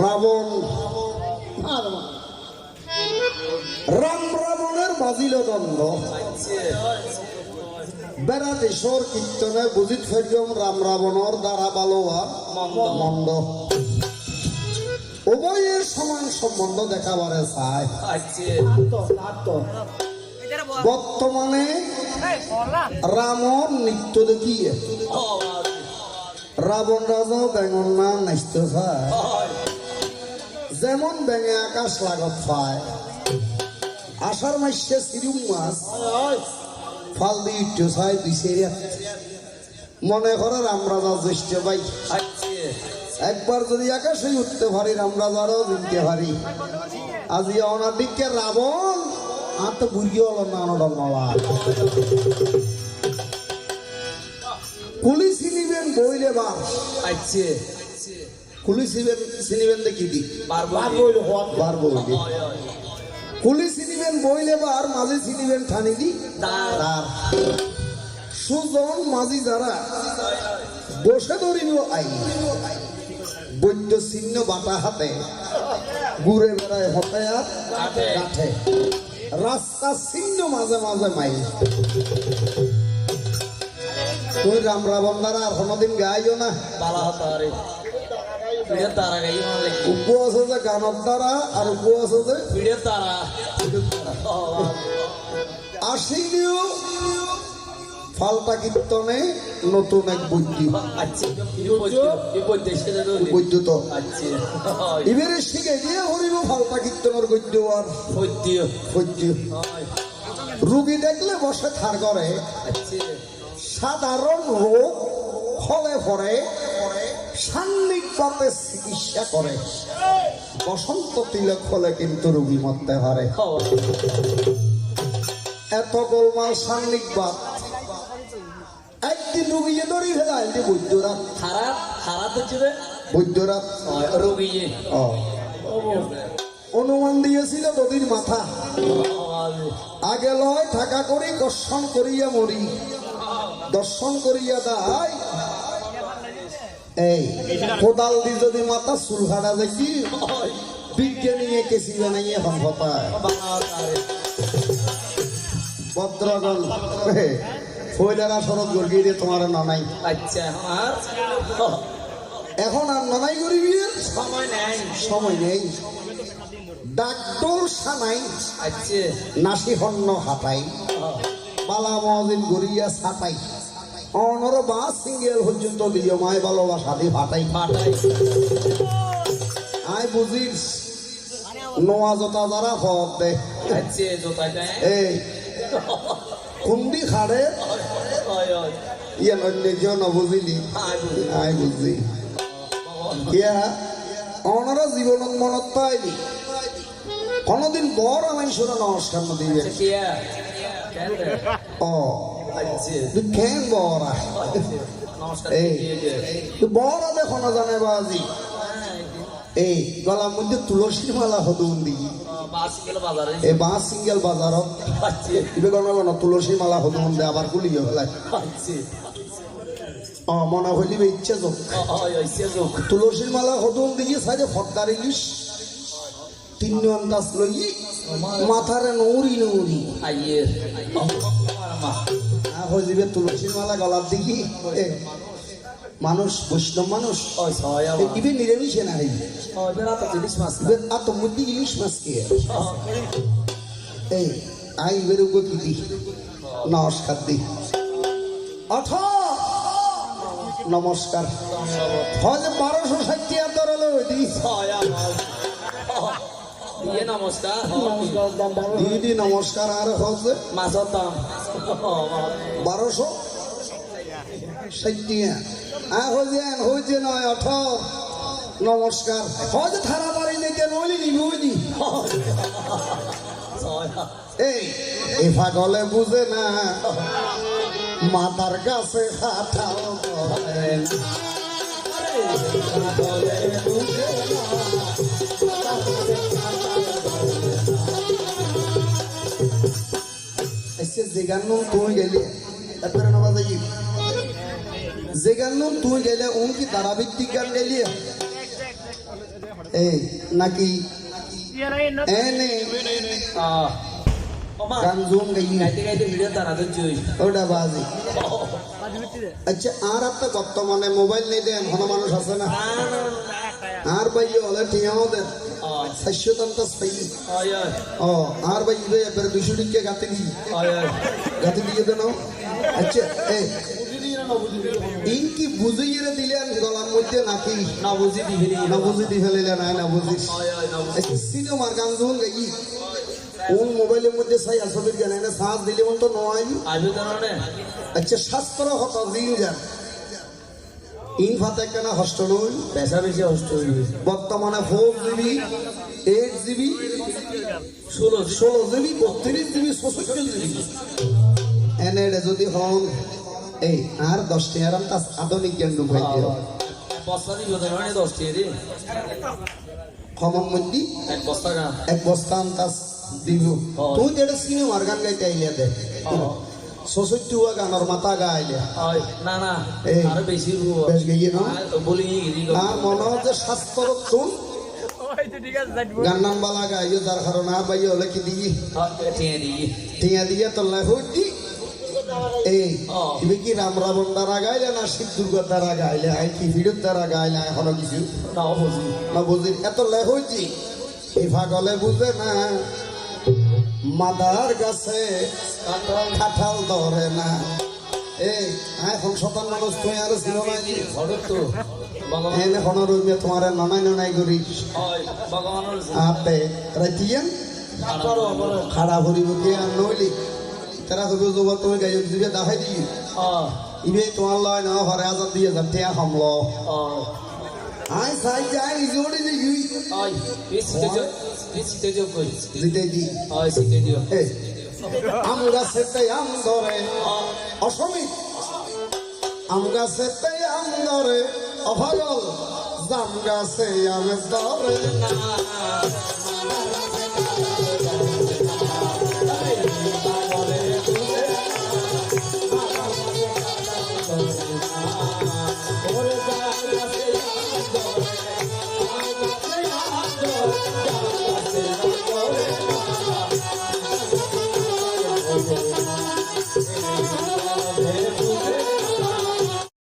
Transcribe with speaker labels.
Speaker 1: রাবণ রাম রাবণের বাজিল দ্বন্দ্ব বেড়াতেশ্বর কীর্তনে বুঝিত ফেরিয়ম রাম রাবণর দ্বারা ভালো আর মন্দ উভয়ের সমান সম্বন্ধ দেখাবারে চায়। বর্তমানে রামর নৃত্য দেখিয়ে রাবণ রাজা ব্যাঙর নাম নাচতে চায়, যেমন ব্যাঙে আকাশ লাগত পায়। আষাঢ় মাসে সিরুম মাছ ফাল দিয়ে উঠতে চায় বিছেরিয়া। মনে করে রাম রাজা জ্যেষ্ঠ ভাই, একবার যদি আকাশে উঠতে পারি রাম রাজারও জিনতে পারি। আজি অনার দিকে রাবণ আর তো বুঝি হল না ধন্যবাদ। পুলিশ চিনিবেন বইলে বার পুলিশ চিনিবেন দেখি দি বার বইলে পুলিশ চিনিবেন বইলে বার মাঝে চিনিবেন ঠানি দি সুজন মাঝি যারা বসে ধরিব আই বৈদ্য চিহ্ন বাটা হাতে ঘুরে বেড়ায় হতায়াত কাঠে রাস্তা চিহ্ন মাঝে মাঝে মাই। তুই রাম রাবণ দ্বারা আর কোনোদিন গাইও না। উপ আছে যে গানের দ্বারা আর উপ আছে যে আসিনিও ফাল্টা কীর্তনে নতুন এক বৈদ্য এবারে শিখে দিয়ে হরিব ফাল্টা কীর্তনের গদ্য আর রুগী দেখলে বসে থার করে। সাধারণ রোগ হলে পরে সান্নিধ্যে চিকিৎসা করে, বসন্ত তিলক হলে কিন্তু রুগী মরতে পারে। এত গোলমাল সান্নিধ্যাত একদিন রুগী ধরি ফেলায় বৈদ্যরাত বৈদ্যরাত অনুমান দিয়েছিল নদীর মাথা আগে লয় ঠাকা করি দর্শন করিয়া মরি, দর্শন করিয়া দায় এই কোদাল দি যদি মাথা চুল কাটা দেখি বিজ্ঞানী কেসি বানাইয়ে সম্ভতায় ভদ্রগণ ফয়লারা শরৎ গর্গি দিয়ে তোমার নানাই। এখন আর নানাই গরিবি সময় নেই ডাকডোল সানাই নাসি হন্য হাতাই বালা মহাজিন গড়িয়া ছাটাই অনর বা সিঙ্গেল পর্যন্ত দিও মায় ভালোবাসা দি ফাটাই আয় বুঝিস নোয়া জোতা যারা হক দে এই কুন্দি খাড়ে ইয়ে নন্য কেউ নবুঝিলি আয় বুঝি ইয়া অনর জীবন মনত পাইলি কোনদিন বড় আমায় শোনা নমস্কার দিবে ও কেন বড়া এই বড় দেখো না জানে বাজি এই গলার মধ্যে তুলসীর মালা হদুন দি এই বাস সিঙ্গেল বাজারত তুলসী মালা হদুন দে আবার গুলিয়ে ফেলায় মনে হইলিবে ইচ্ছা যোগ তুলসীর মালা হদুন দিয়ে সাইডে ফটকার ইলিশ তিন আন্দাজ লই মাথারে নৌরি নৌরি হইবে তুলসীর মালা গলার দিকে মানুষ বৈষ্ণব মানুষ ইবে নিরামিষে না হইবে আত মধ্যে ইলিশ মাছ খেয়ে এই আই বেরোবো কি দি নমস্কার দি অথ নমস্কার হয়তো 1260 হলো দি নমস্কার দিদি নমস্কার আর হচ্ছে মাছের দাম 1260 হয়েছে নয় 18 নমস্কার হয়তো থারা বাড়ি নিতে নইলে নিবি এই পাগলে বুঝে না মাতার কাছে খাটাও যেগান তুমি গেলি তারপরে নবা যাই যে গান তুই গেলে ওম কি ধারাভিত্তিক গান গেলি এই নাকি এনে গান জুম গাই ওটা বাজি আচ্ছা আর একটা বর্তমানে মোবাইল নেই দেন হন মানুষ আছে না আর ভাই হলে টিয়াও দেন সাতশো পাই ও আর ভাই এবার 200 টিকে গাতে দিয়ে দেন আচ্ছা এই ইনকি বুঝিয়ে দিলেন গলার মধ্যে নাকি না বুঝি দি ফেলিলে নাই না বুঝি সিনেমার গান যখন গাই কোন মোবাইলের মধ্যে চাই আসলে গান না সাজ দিলে মন তো নয় আচ্ছা শাস্ত্র হত দিন যান ইন ফাতে কেন হস্ত নই পেশা বেশি হস্ত বর্তমানে 4GB 8GB 16GB 32GB 64GB এনে যদি হন এই আর 10 টাকার তা আধুনিক জ্ঞান ঢুকাই দিও বস্তা দিব না 10 টাকা রে কমন মধ্যে এক বস্তা আনতাস দিব তুই যেটা সিনেমার গান গাইতে আইলে দে 66 গানের মাথা গাইলে না না আর বেশি বেশ গাইয়ে না বলি না মনে হচ্ছে শাস্ত্র তুন গান নাম বালা গাইও যার কারণে আর ভাই হলে কি দিই টিয়া দিয়ে তোলা হইতি এই তুমি কি রাম রাবণ দ্বারা গাইলে না শিব দুর্গার দ্বারা গাইলে আই কি ভিডিওর দ্বারা গাইলে এখনো কিছু না বুঝি এত লেখ হয়েছি এই ভাগলে বুঝে না মাদার গাছে কাঁঠাল ধরে না এই এখন শতান মানুষ তুই আর ছিল না তো এনে কোনো রইবে তোমার ননাই করি আপে রাইতিয়ান খাড়া ভরিব কে আর নইলি তারা হইব যাব তুমি গাই দিবে দেখাই দি ইবে তোমার লয় না ঘরে 1000 টাকা হামল আই সাই যাই জোড়ি দি আই সিতে যোগ কই দিতে দি আই সিতে দিও এই আম গাছেতে আম ধরে অসমিত আম গাছেতে আম ধরে অভাগল জাম গাছে আম ধরে না Oh,